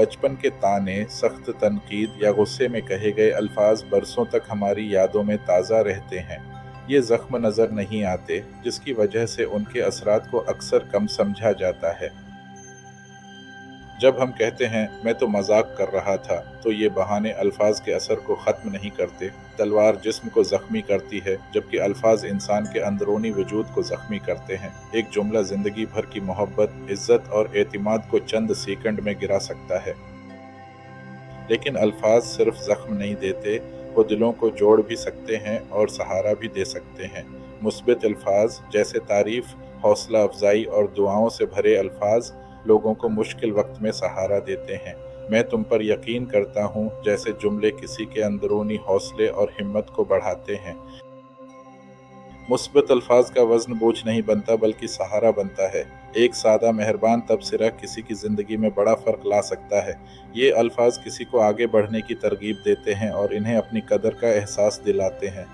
बचपन के ताने, सख्त तनकीद या गुस्से में कहे गए अल्फाज बरसों तक हमारी यादों में ताज़ा रहते हैं। ये ज़ख्म नज़र नहीं आते, जिसकी वजह से उनके असरात को अक्सर कम समझा जाता है। जब हम कहते हैं मैं तो मजाक कर रहा था, तो ये बहाने अल्फाज के असर को ख़त्म नहीं करते। तलवार जिस्म को ज़ख्मी करती है, जबकि अल्फाज इंसान के अंदरूनी वजूद को ज़ख्मी करते हैं। एक जुमला ज़िंदगी भर की मोहब्बत, इज़्ज़त और एतिमाद को चंद सेकंड में गिरा सकता है। लेकिन अल्फाज सिर्फ ज़ख्म नहीं देते, वो दिलों को जोड़ भी सकते हैं और सहारा भी दे सकते हैं। मुस्बित अल्फाज जैसे तारीफ़, हौसला अफजाई और दुआओं से भरे अल्फाज लोगों को मुश्किल वक्त में सहारा देते हैं। मैं तुम पर यकीन करता हूँ जैसे जुमले किसी के अंदरूनी हौसले और हिम्मत को बढ़ाते हैं। मुस्बत अल्फाज का वज़न बोझ नहीं बनता, बल्कि सहारा बनता है। एक सादा मेहरबान तबसरा किसी की ज़िंदगी में बड़ा फ़र्क ला सकता है। ये अल्फाज किसी को आगे बढ़ने की तरगीब देते हैं और इन्हें अपनी कदर का एहसास दिलाते हैं।